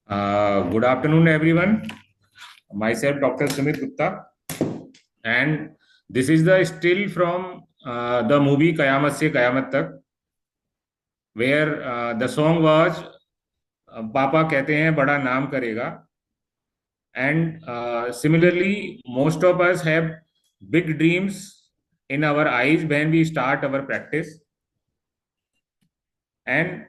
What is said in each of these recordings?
Good afternoon, everyone. Myself, Dr. Sumit Gupta, and this is the still from the movie Kayamat Se Kayamat Tak, where the song was "पापा कहते हैं बड़ा नाम करेगा," and similarly, most of us have big dreams in our eyes when we start our practice, and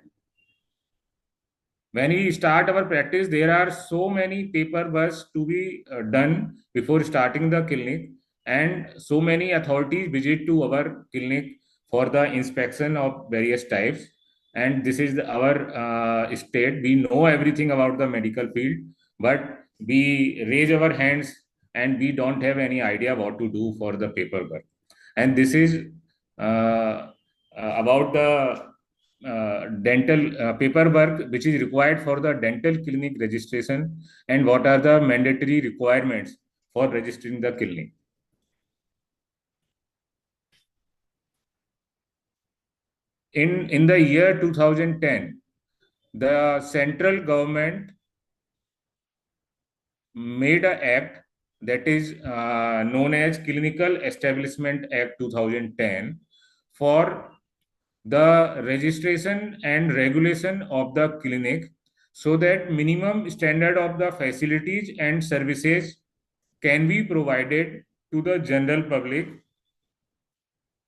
when we start our practice, there are so many paperwork to be done before starting the clinic, and so many authorities visit to our clinic for the inspection of various types. And this is our state. We know everything about the medical field, but we raise our hands and we don't have any idea what to do for the paperwork. And this is about the dental paperwork which is required for the dental clinic registration, and what are the mandatory requirements for registering the clinic. In the year 2010, the central government made an act that is known as Clinical Establishment Act 2010 for the registration and regulation of the clinic, so that minimum standard of the facilities and services can be provided to the general public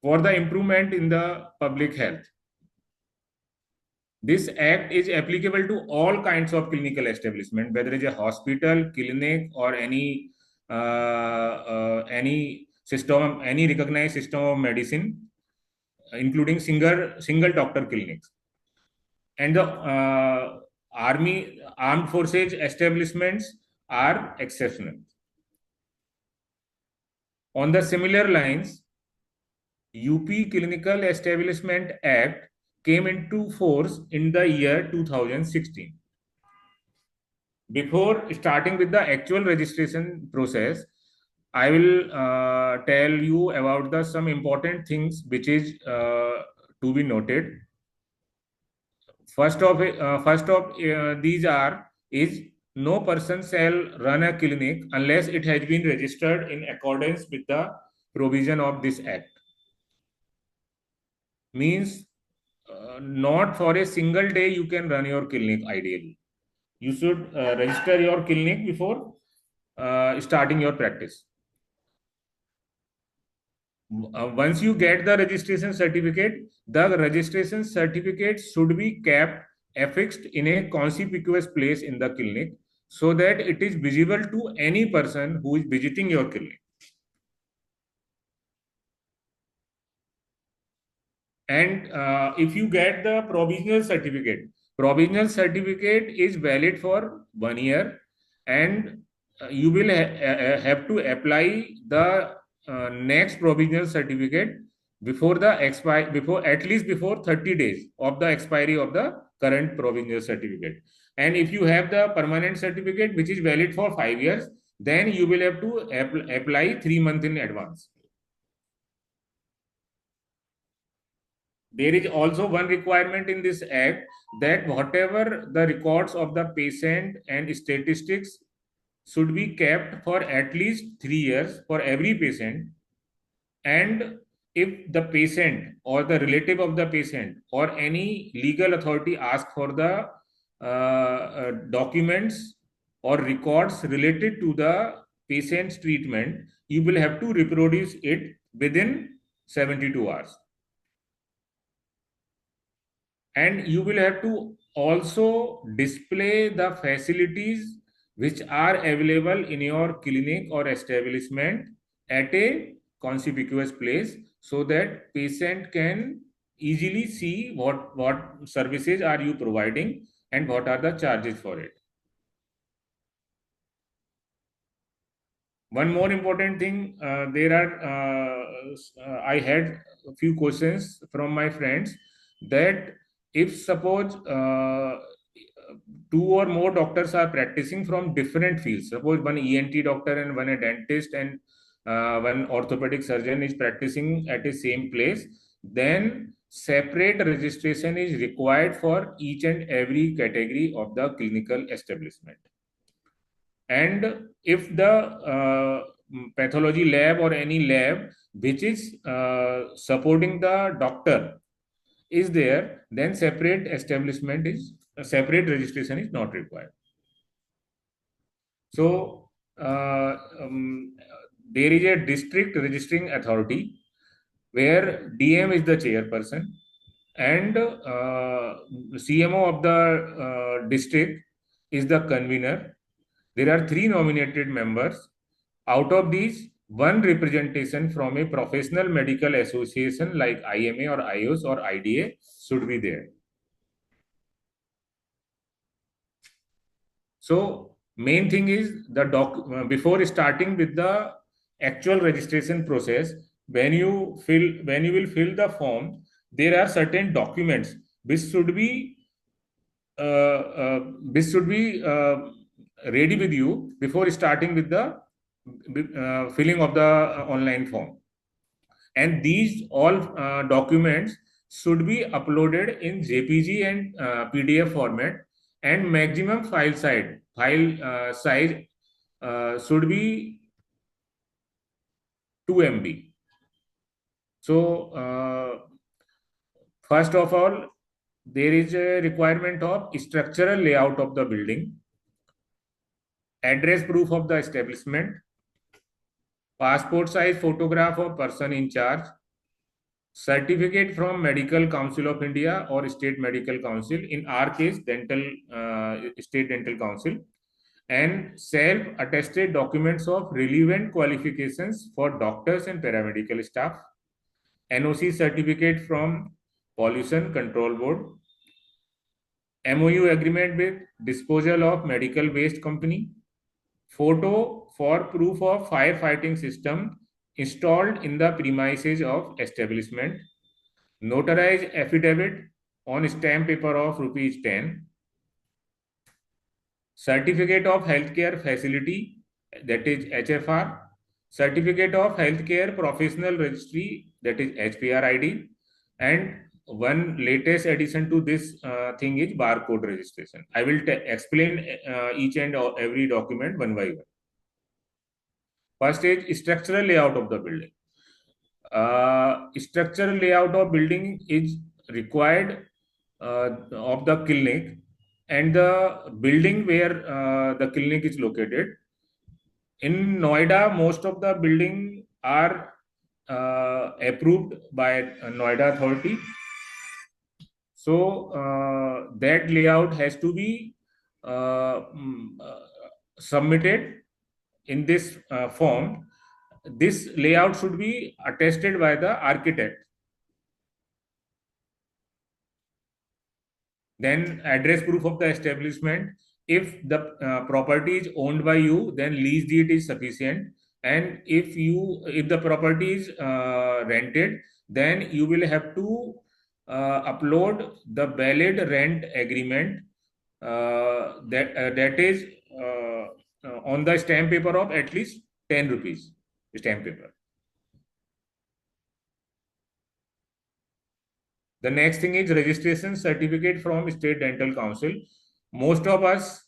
for the improvement in the public health. This act is applicable to all kinds of clinical establishment, whether it's a hospital, clinic, or any system, any recognized system of medicine, including single doctor clinics. And the armed forces establishments are exceptional. On the similar lines, UP Clinical Establishment Act came into force in the year 2016. Before starting with the actual registration process, I will tell you about the some important things which is to be noted. First of these is no person shall run a clinic unless it has been registered in accordance with the provision of this act. Means not for a single day you can run your clinic. Ideally, you should register your clinic before starting your practice. Once you get the registration certificate, the registration certificate should be kept affixed in a conspicuous place in the clinic, so that it is visible to any person who is visiting your clinic. And if you get the provisional certificate is valid for 1 year, and you will have to apply the next provisional certificate before at least before 30 days of the expiry of the current provisional certificate. And if you have the permanent certificate which is valid for 5 years, then you will have to apply 3 months in advance. There is also one requirement in this act, that whatever the records of the patient and statistics should be kept for at least 3 years for every patient. And if the patient or the relative of the patient or any legal authority ask for the documents or records related to the patient's treatment, you will have to reproduce it within 72 hours. And you will have to also display the facilities which are available in your clinic or establishment at a conspicuous place, so that patient can easily see what services are you providing and what are the charges for it. One more important thing, I had a few questions from my friends, that if suppose two or more doctors are practicing from different fields, suppose one ENT doctor and one a dentist and one orthopedic surgeon is practicing at the same place, then separate registration is required for each and every category of the clinical establishment. And if the pathology lab or any lab which is supporting the doctor is there, then separate registration is not required. So there is a district registering authority where DM is the chairperson and CMO of the district is the convener. There are 3 nominated members. Out of these, one representation from a professional medical association like IMA or IOS or IDA should be there. So main thing is before starting with the actual registration process, when you will fill the form, there are certain documents which should be uh, uh, ready with you before starting with the filling of the online form. And these all documents should be uploaded in JPG and PDF format, and maximum file size should be 2 MB. So first of all, there is a requirement of structural layout of the building, address proof of the establishment, passport size photograph of person in charge, certificate from Medical Council of India or State Medical Council, in our case, State Dental Council, and self-attested documents of relevant qualifications for doctors and paramedical staff, NOC certificate from Pollution Control Board, MOU agreement with disposal of medical waste company, photo for proof of firefighting system installed in the premises of establishment, notarized affidavit on stamp paper of ₹10, certificate of healthcare facility, that is HFR, certificate of healthcare professional registry, that is HPR ID, and one latest addition to this thing is barcode registration. I will explain each and every document one by one. First is structural layout of the building. Structural layout of building is required of the clinic and the building where the clinic is located. In Noida, most of the building are approved by Noida Authority. So that layout has to be submitted in this form. This layout should be attested by the architect. Then address proof of the establishment. If the property is owned by you, then lease deed is sufficient. And if the property is rented, then you will have to upload the valid rent agreement that is on the stamp paper of at least 10 rupees stamp paper. The next thing is registration certificate from State Dental Council. Most of us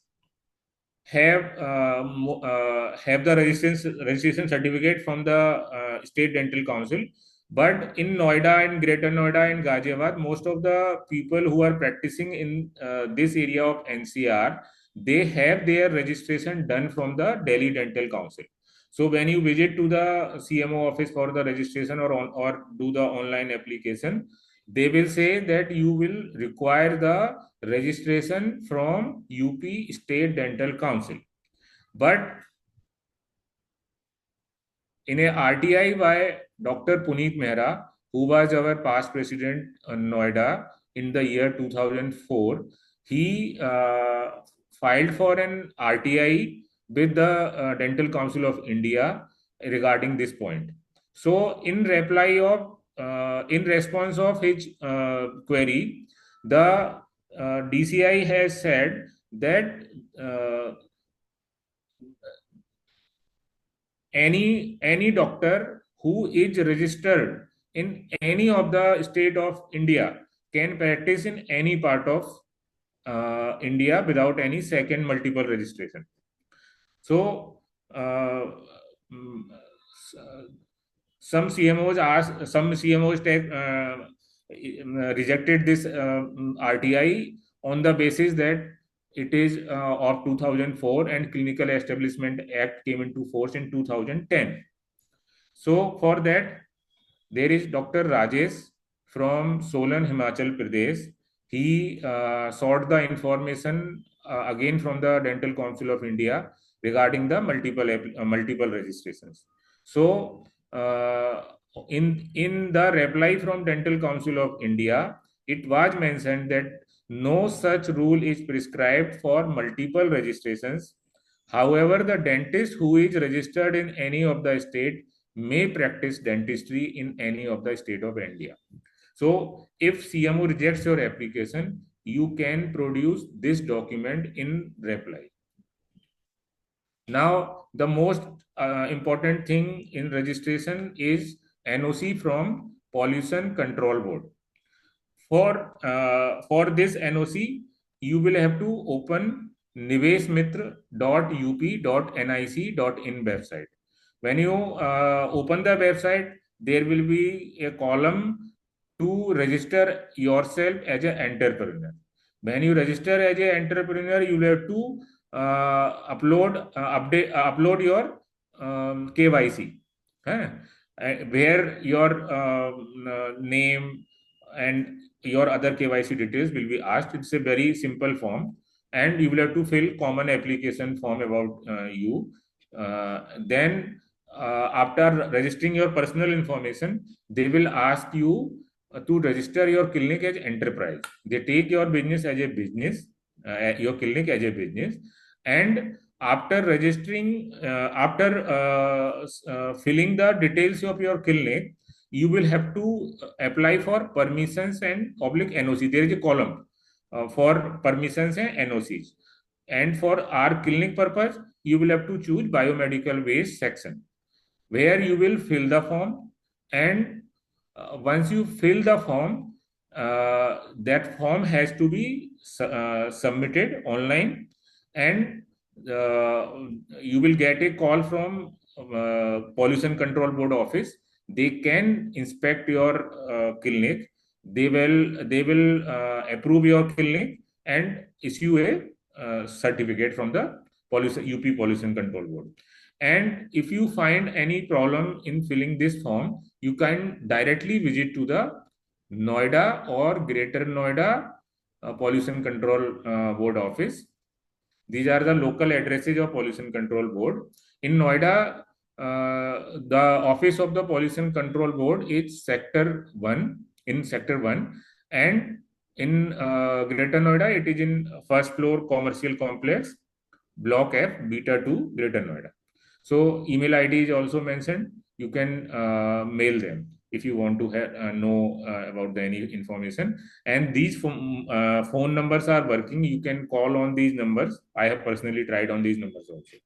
have the registration certificate from the State Dental Council, but in Noida and Greater Noida and Ghaziabad, most of the people who are practicing in this area of NCR, they have their registration done from the Delhi Dental Council. So when you visit to the CMO office for the registration or do the online application, they will say that you will require the registration from UP State Dental Council. But in a RTI by Dr. Puneet Mehra, who was our past president in Noida in the year 2004, he filed for an RTI with the Dental Council of India regarding this point. So in response of his query, the DCI has said that any doctor who is registered in any of the state of India can practice in any part of India without any second multiple registration. So mm, some CMOs rejected this RTI on the basis that it is of 2004 and Clinical Establishment Act came into force in 2010. So for that, there is Dr. Rajesh from Solan, Himachal Pradesh. He sought the information again from the Dental Council of India regarding the multiple registrations. So in the reply from Dental Council of India, it was mentioned that no such rule is prescribed for multiple registrations. However, the dentist who is registered in any of the state may practice dentistry in any of the state of India. So if CMO rejects your application, you can produce this document in reply. Now, the most important thing in registration is NOC from Pollution Control Board. For this NOC, you will have to open niveshmitra.up.nic.in website. When you open the website, there will be a column to register yourself as an entrepreneur. When you register as an entrepreneur, you will have to upload your KYC, where your name and your other KYC details will be asked. It's a very simple form, and you will have to fill common application form about you. Then after registering your personal information, they will ask you to register your clinic as enterprise. They take your business as a business, your clinic as a business, and after registering, after filling the details of your clinic, you will have to apply for permissions and public NOC. There is a column for permissions and NOCs. And for our clinic purpose, you will have to choose biomedical waste section, where you will fill the form. And once you fill the form, that form has to be submitted online, and you will get a call from Pollution Control Board office. They can inspect your clinic. They will approve your clinic and issue a certificate from the UP Pollution Control Board. And if you find any problem in filling this form, you can directly visit to the Noida or Greater Noida Pollution Control Board office. These are the local addresses of Pollution Control Board. In Noida, the office of the Pollution Control Board is Sector 1, in Sector 1. And in Greater Noida, it is in first floor commercial complex, Block F, Beta 2, Greater Noida. So email ID is also mentioned. You can mail them if you want to know about any information. And these phone numbers are working. You can call on these numbers. I have personally tried on these numbers also.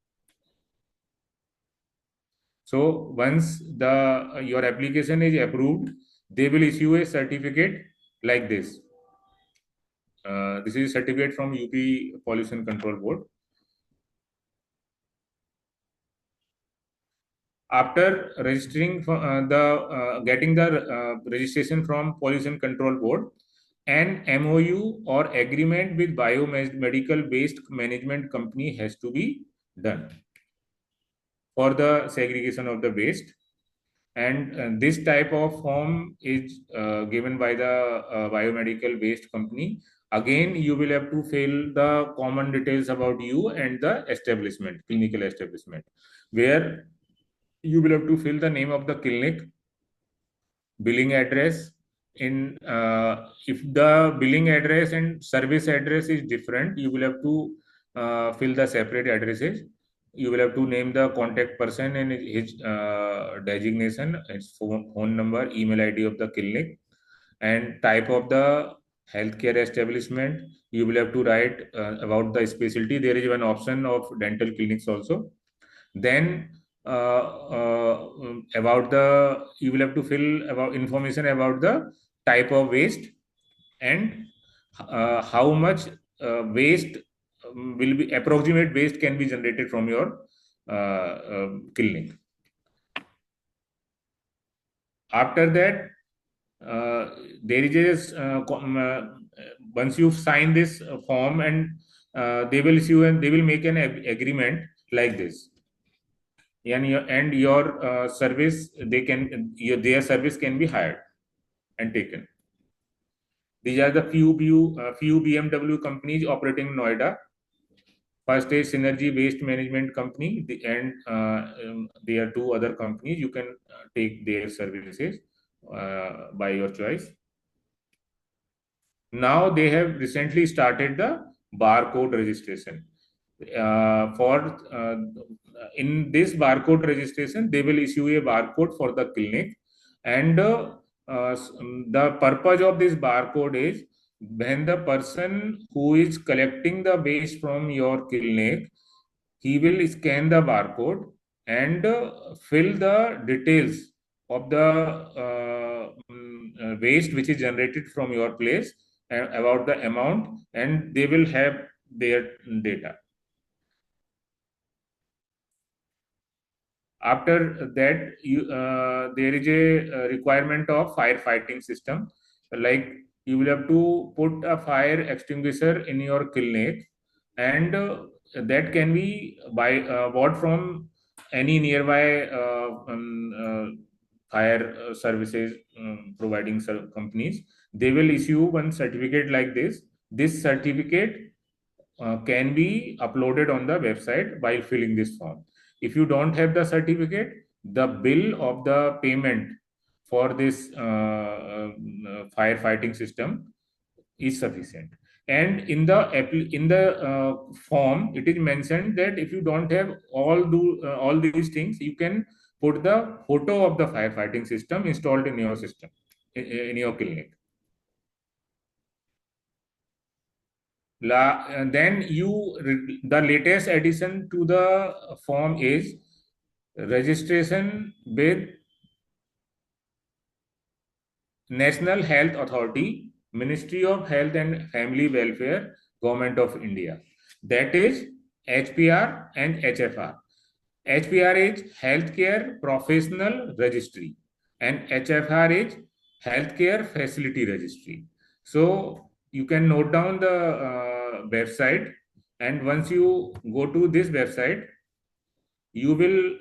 So once your application is approved, they will issue a certificate like this. This is a certificate from UP Pollution Control Board. After registering for getting the registration from Pollution Control Board, an MOU or agreement with biomedical waste management company has to be done for the segregation of the waste. And this type of form is given by the biomedical waste company. Again, you will have to fill the common details about you and the establishment, clinical establishment, where you will have to fill the name of the clinic, billing address. In if the billing address and service address is different, you will have to fill the separate addresses. You will have to name the contact person and his designation, its phone number, email ID of the clinic, and type of the healthcare establishment. You will have to write about the specialty. There is one option of dental clinics also. Then about the, you will have to fill about information about the type of waste, and how much waste will be, approximate waste can be generated from your clinic. After that, there is a once you've signed this form, and they will issue and they will make an agreement like this, and your service, they can, their service can be hired and taken. These are the few BMW companies operating in Noida. First is Synergy Waste Management Company, and there are two other companies. You can take their services by your choice. Now they have recently started the barcode registration. For in this barcode registration, they will issue a barcode for the clinic, and the purpose of this barcode is, when the person who is collecting the waste from your clinic, he will scan the barcode and fill the details of the waste which is generated from your place, about the amount, and they will have their data. After that, there is a requirement of firefighting system. Like, you will have to put a fire extinguisher in your clinic, and that can be bought from any nearby fire services providing companies. They will issue one certificate like this. This certificate can be uploaded on the website while filling this form. If you don't have the certificate, the bill of the payment for this firefighting system is sufficient. And in the form, it is mentioned that if you don't have all these things, you can put the photo of the firefighting system installed in your system, in your clinic. Then the latest addition to the form is registration with National Health Authority, Ministry of Health and Family Welfare, Government of India. That is HPR and HFR. HPR is Healthcare Professional Registry, and HFR is Healthcare Facility Registry. So you can note down the website, and once you go to this website, you will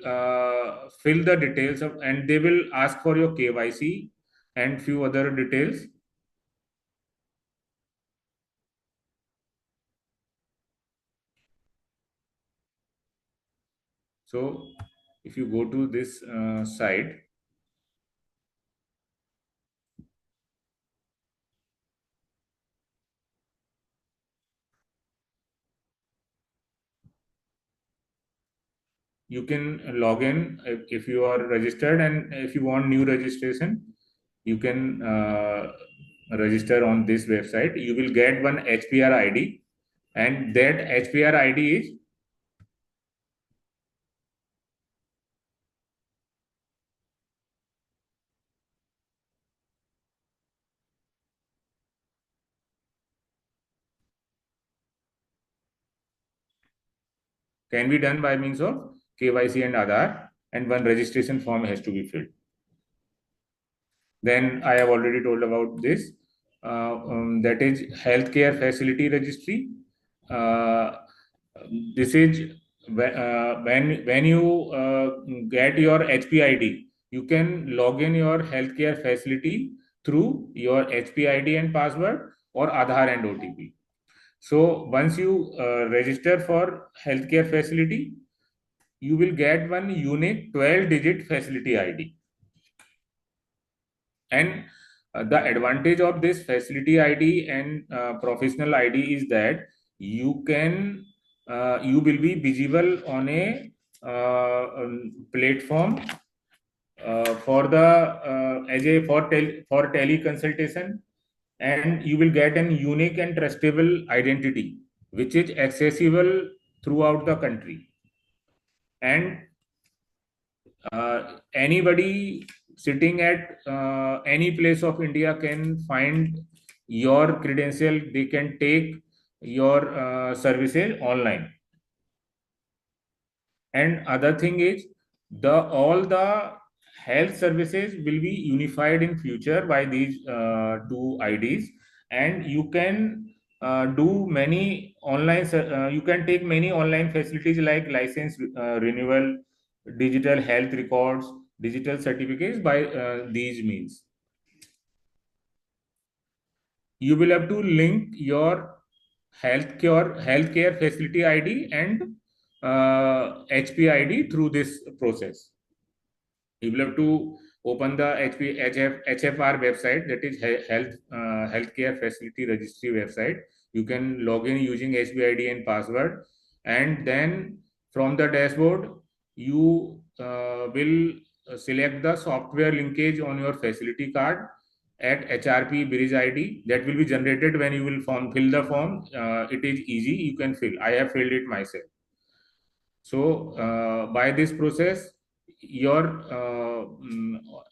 fill the details of, and they will ask for your KYC and few other details. So if you go to this site, you can log in if you are registered, and if you want new registration, you can register on this website. You will get one HPR ID, and that HPR ID is can be done by means of KYC and Aadhaar, and one registration form has to be filled. Then I have already told about this. That is Healthcare Facility Registry. This is when you get your HPID, you can log in your healthcare facility through your HPID and password, or Aadhaar and OTP. So once you register for healthcare facility, you will get one unique 12-digit facility ID. And the advantage of this facility ID and professional ID is that you will be visible on a platform for the as a for teleconsultation, and you will get an unique and trustable identity which is accessible throughout the country. And Anybody sitting at any place of India can find your credential. They can take your services online. And other thing is, the all the health services will be unified in future by these two IDs, and you can do many online. You can take many online facilities like license renewal, digital health records, digital certificates by these means. You will have to link your healthcare facility ID and HP ID through this process. You will have to open the HFR website, that is Healthcare Facility Registry website. You can log in using HP ID and password, and then from the dashboard, you will select the software linkage on your facility card at HRP Bridge ID that will be generated when you will fill the form. It is easy, you can fill. I have filled it myself. So by this process, your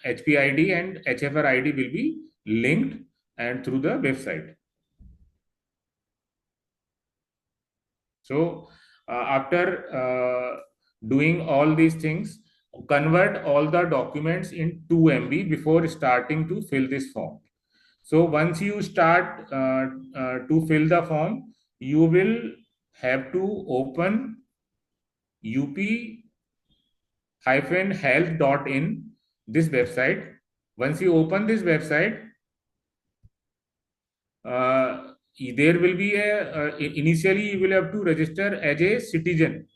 HPID and HFR ID will be linked and through the website. So after doing all these things, convert all the documents in 2 MB before starting to fill this form. So once you start to fill the form, you will have to open up-health.in, this website. Once you open this website, there will be initially you will have to register as a citizen.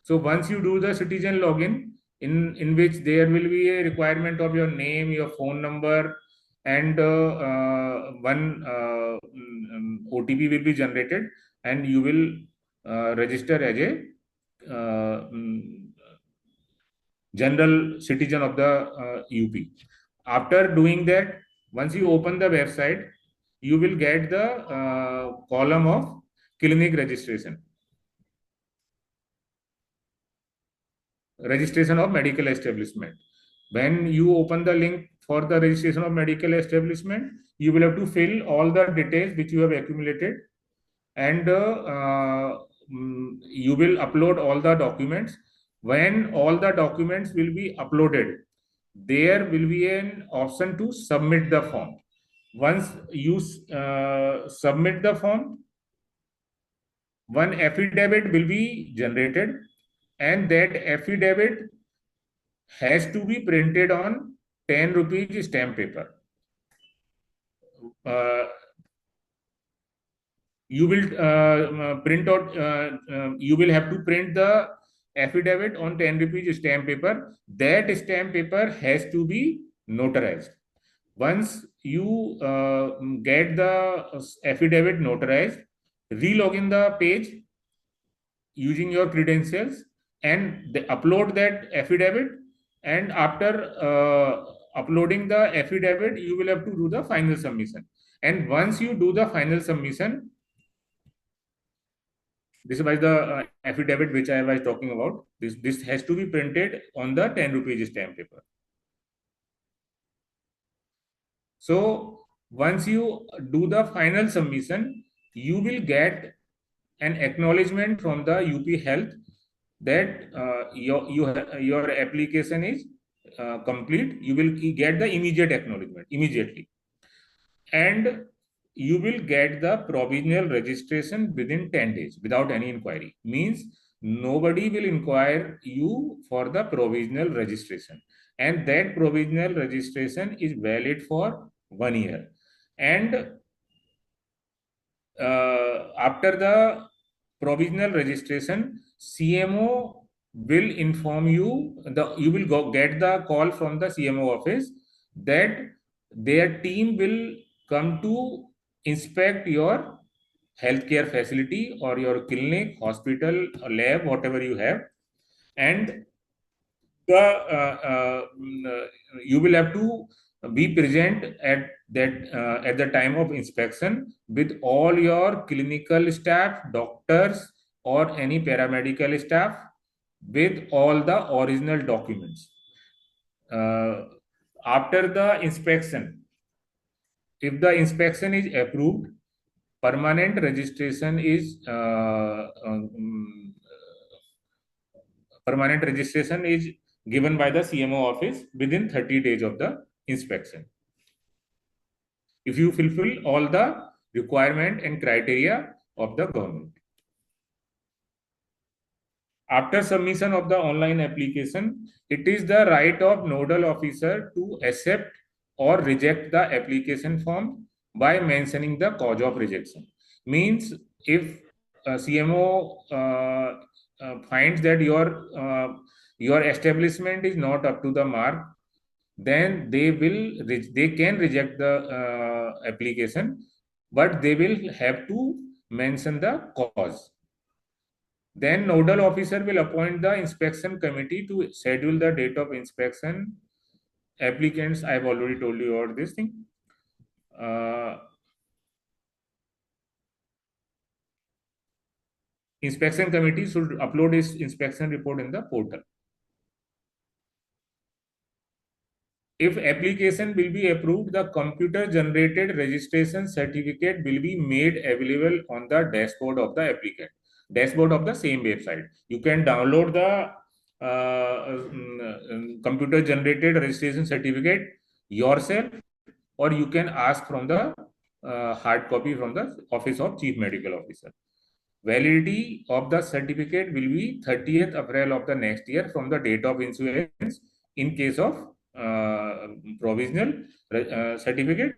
So once you do the citizen login, in which there will be a requirement of your name, your phone number, and one OTP will be generated, and you will register as a general citizen of the UP. After doing that, once you open the website, you will get the column of clinic registration of medical establishment. When you open the link for the registration of medical establishment, you will have to fill all the details which you have accumulated, and you will upload all the documents. When all the documents will be uploaded, there will be an option to submit the form. Once you submit the form, one affidavit will be generated, and that affidavit has to be printed on 10 rupees stamp paper. You will print out, you will have to print the affidavit on 10 rupees stamp paper. That stamp paper has to be notarized. Once you get the affidavit notarized, relog in the page using your credentials and they upload that affidavit. And after uploading the affidavit, you will have to do the final submission. And once you do the final submission, this was the affidavit which I was talking about. This has to be printed on the 10 rupees stamp paper. So once you do the final submission, you will get an acknowledgement from the UP Health that your application is complete. You will get the immediate acknowledgement immediately, and you will get the provisional registration within 10 days without any inquiry. Means nobody will inquire you for the provisional registration, and that provisional registration is valid for 1 year. And after the provisional registration, CMO will inform you, you will get the call from the CMO office that their team will come to inspect your healthcare facility or your clinic, hospital, or lab, whatever you have, and you will have to be present at the time of inspection with all your clinical staff, doctors, or any paramedical staff, with all the original documents. uh, after the inspection, if the inspection is approved, permanent registration is given by the CMO office within 30 days of the inspection. If you fulfill all the requirement and criteria of the government. After submission of the online application, it is the right of nodal officer to accept or reject the application form by mentioning the cause of rejection. Means if CMO finds that your establishment is not up to the mark, then they can reject the application, but they will have to mention the cause. Then nodal officer will appoint the inspection committee to schedule the date of inspection. Applicants, I have already told you about this thing. Inspection committee should upload its inspection report in the portal. If application will be approved, the computer generated registration certificate will be made available on the dashboard of the applicant, dashboard of the same website. You can download the computer generated registration certificate yourself, or you can ask from the hard copy from the office of chief medical officer. Validity of the certificate will be 30th April of the next year from the date of issuance in case of provisional certificate,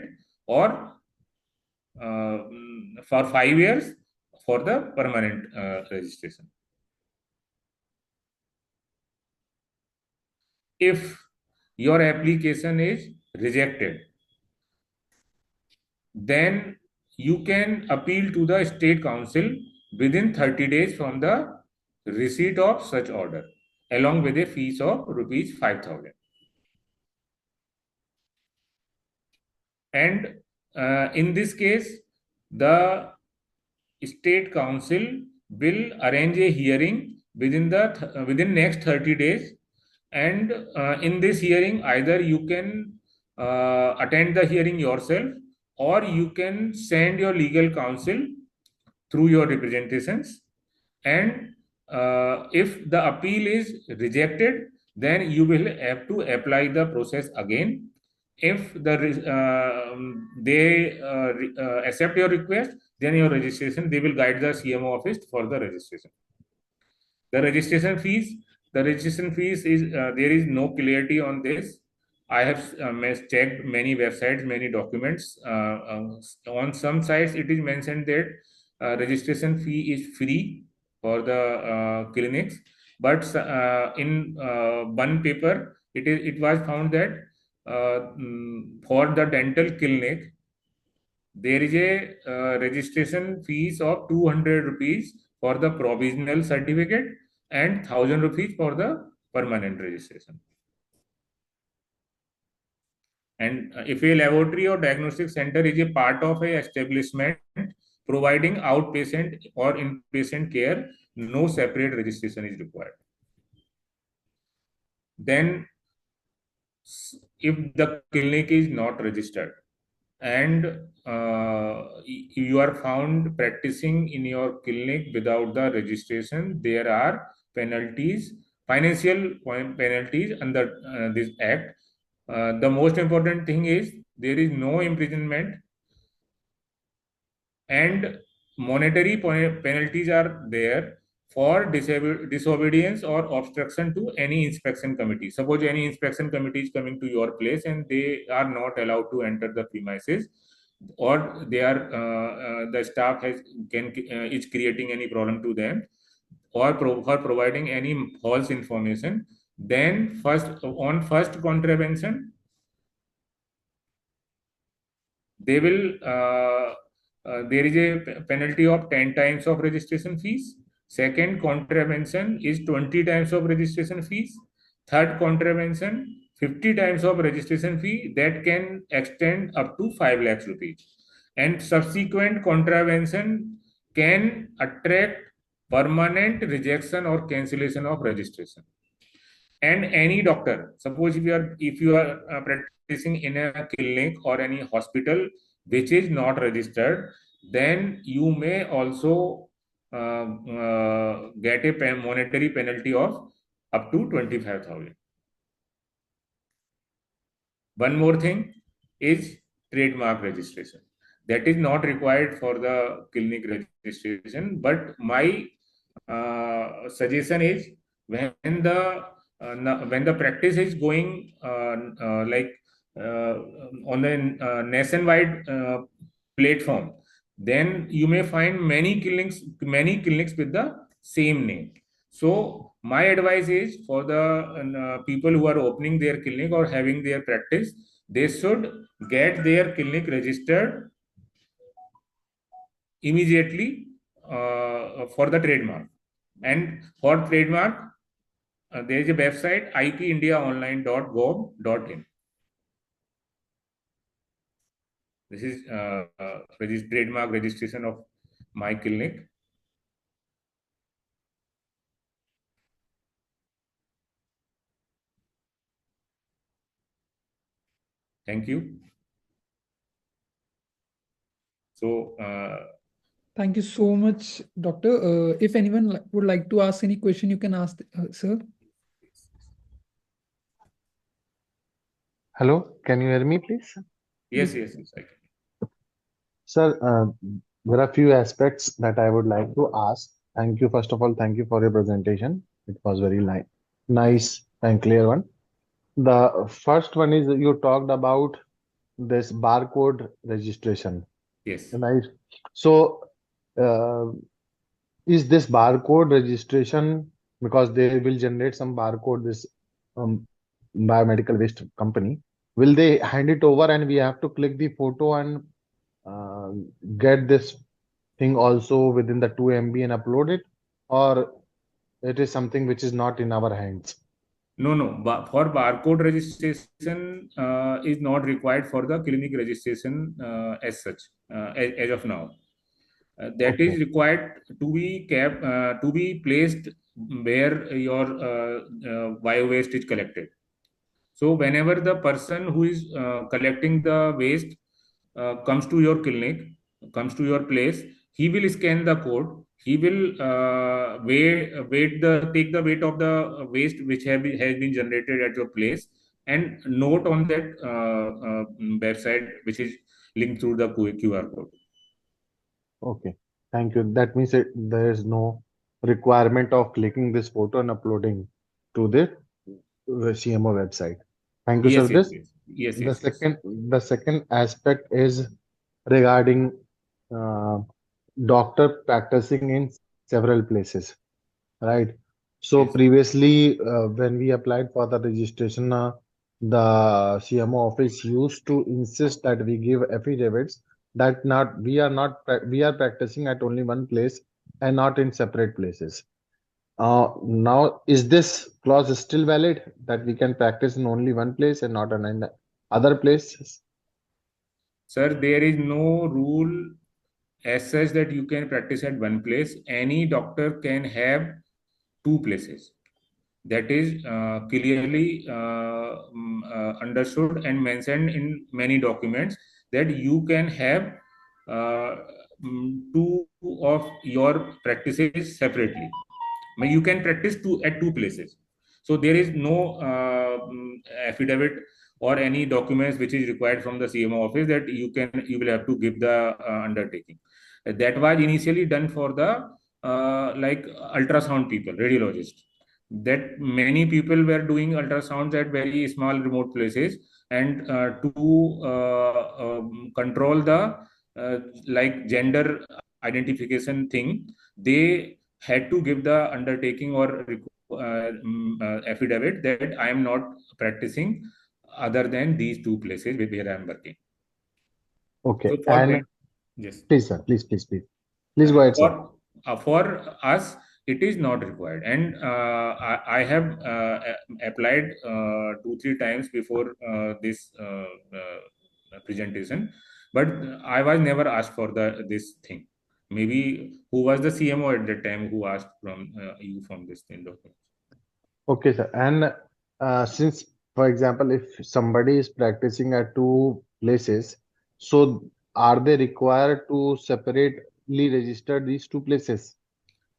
or for 5 years for the permanent registration. If your application is rejected, then you can appeal to the State Council within 30 days from the receipt of such order, along with a fees of rupees 5,000. And in this case, the State Council will arrange a hearing within next 30 days, and in this hearing, either you can attend the hearing yourself, or you can send your legal counsel through your representations. And if the appeal is rejected, then you will have to apply the process again. If they accept your request, then your registration, they will guide the CMO office for the registration. The registration fees, is there is no clarity on this. I have checked many websites, many documents. On some sites, it is mentioned that registration fee is free for the clinics, but in one paper, it was found that for the dental clinic, there is a registration fees of 200 rupees for the provisional certificate and 1,000 rupees for the permanent registration. And if a laboratory or diagnostic center is a part of a establishment providing outpatient or inpatient care, no separate registration is required. Then, if the clinic is not registered and you are found practicing in your clinic without the registration, there are penalties, financial penalties under this act. The most important thing is there is no imprisonment, and monetary penalties are there for disobedience or obstruction to any inspection committee. Suppose any inspection committee is coming to your place and they are not allowed to enter the premises, or they are the staff is creating any problem to them, or for providing any false information, then first contravention, they will there is a penalty of 10 times of registration fees. Second contravention is 20 times of registration fees. Third contravention, 50 times of registration fee that can extend up to 5 lakhs rupees. And subsequent contravention can attract permanent rejection or cancellation of registration. and any doctor. Suppose if you are practicing in a clinic or any hospital which is not registered, then you may also get a monetary penalty of up to 25,000. One more thing is trademark registration. That is not required for the clinic registration, but my suggestion is when the practice is going on the nationwide platform, then you may find many clinics with the same name. So my advice is for the people who are opening their clinic or having their practice, they should get their clinic registered immediately for the trademark. And for trademark, there is a website ipindiaonline.gov.in. This is trademark registration of my clinic. Thank you. So, thank you so much, Doctor. If anyone would like to ask any question, you can ask, sir. Hello, can you hear me, please? yes, I can. Sir, there are few aspects that I would like to ask. Thank you, first of all, thank you for your presentation. It was very nice and clear one. The first one is you talked about this barcode registration, Yes. right? So, uh, is this barcode registration, because they will generate some barcode, this um, biomedical waste company, will they hand it over and we have to click the photo and uh, get this thing also within the 2 MB and upload it, or it is something which is not in our hands? No. For barcode registration is not required for the clinic registration as such, as of now. That Okay. is required to be placed where your bio waste is collected. So whenever the person who is collecting the waste comes to your clinic, comes to your place, he will scan the code. He will take the weight of the waste which has been generated at your place, and note on that website which is linked through the QR code. Okay. Thank you. That means there is no requirement of clicking this photo and uploading to the CMO website. Thank you, sir. Yes, yes, This yes, yes, the yes, yes. second the second aspect is regarding uh, doctor practicing in several places, right? So Yes. previously, when we applied for the registration, the CMO office used to insist that we give affidavits that not we are not we are practicing at only one place and not in separate places. Now, is this clause still valid that we can practice in only one place and not in other places? Sir, there is no rule as such that you can practice at one place. Any doctor can have two places. That is clearly understood and mentioned in many documents that you can have uh, two of your practices separately. You can practice at two places. So there is no affidavit or any documents which is required from the CMO office that you will have to give the undertaking. That was initially done for the like ultrasound people, radiologists. That many people were doing ultrasounds at very small remote places, and to control the like gender identification thing, they had to give the undertaking or affidavit that I am not practicing other than these two places where I am working. Okay, So for that, and yes, please, sir, please go ahead, sir. for us it is not required, and I have applied 2-3 times before this presentation, but I was never asked for this thing. Maybe who was the CMO at that time who asked from you from this thing document? Okay, sir. And since, for example, if somebody is practicing at two places, so are they required to separately register these two places?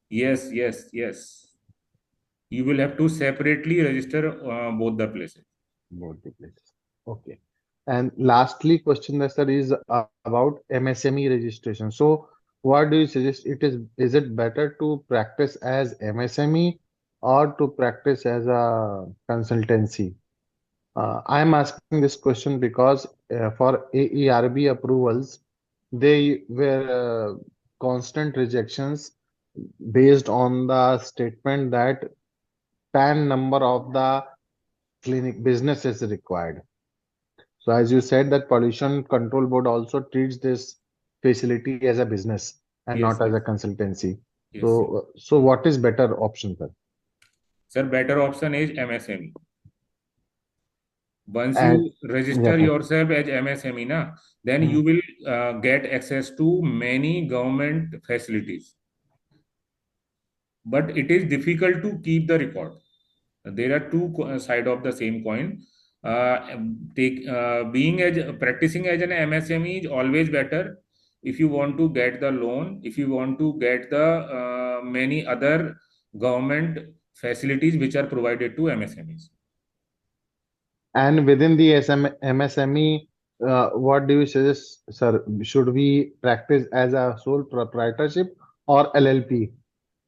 Yes, yes, yes. You will have to separately register both the places. Both the places. Okay. And lastly, question that sir is about MSME registration. So, what do you suggest? Is it better to practice as MSME or to practice as a consultancy? I am asking this question because for AERB approvals, they were constant rejections based on the statement that PAN number of the clinic business is required. So as you said, that Pollution Control Board also treats this facility as a business and Yes, not as yes, a consultancy. yes, yes. So what is better option, sir? Sir, better option is MSME. Once And you register yes, sir. yourself as MSME, then Hmm. you will get access to many government facilities. But it is difficult to keep the record. There are two side of the same coin. Being as practicing as an MSME is always better if you want to get the loan, if you want to get the many other government facilities which are provided to MSMEs. And within the MSME, what do you suggest, sir? Should we practice as a sole proprietorship or LLP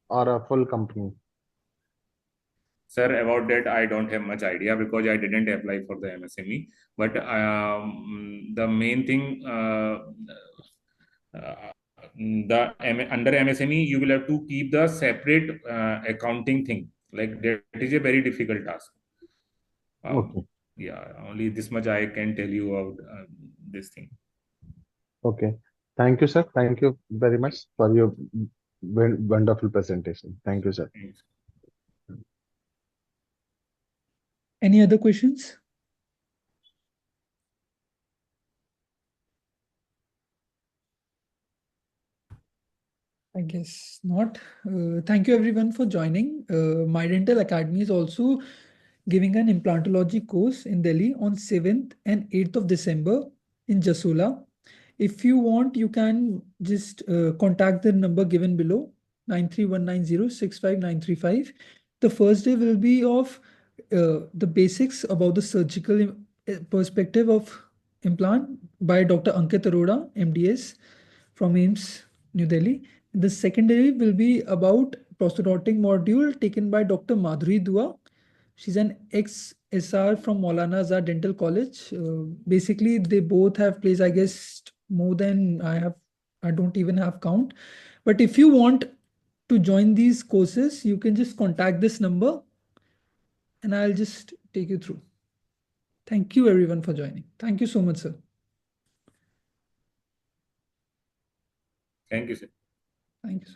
or a full company? Sir, about that, I don't have much idea because I didn't apply for the MSME. But the main thing, uh, under MSME, you will have to keep the separate accounting thing. Like that is a very difficult task. Okay, Yeah, only this much I can tell you about this thing. okay. Thank you, sir. Thank you very much for your wonderful presentation. Thank you, sir. Thanks. Any other questions? I guess not. Thank you everyone for joining. My Dental Academy is also giving an implantology course in Delhi on 7th and 8th of December in Jasola. If you want, you can just contact the number given below, 93190 The first day will be of the basics about the surgical perspective of implant by Dr. Ankit Arora, MDS from AIMS, New Delhi. The second day will be about prosthodontic module taken by Dr. Madhuri Dua. She's an ex-SR from Maulana Azad Dental College. Basically, they both have placed, I guess, more than I have. I don't even have count. But if you want to join these courses, you can just contact this number and I'll just take you through. Thank you everyone for joining. Thank you so much, sir. Thank you, sir. Thank you.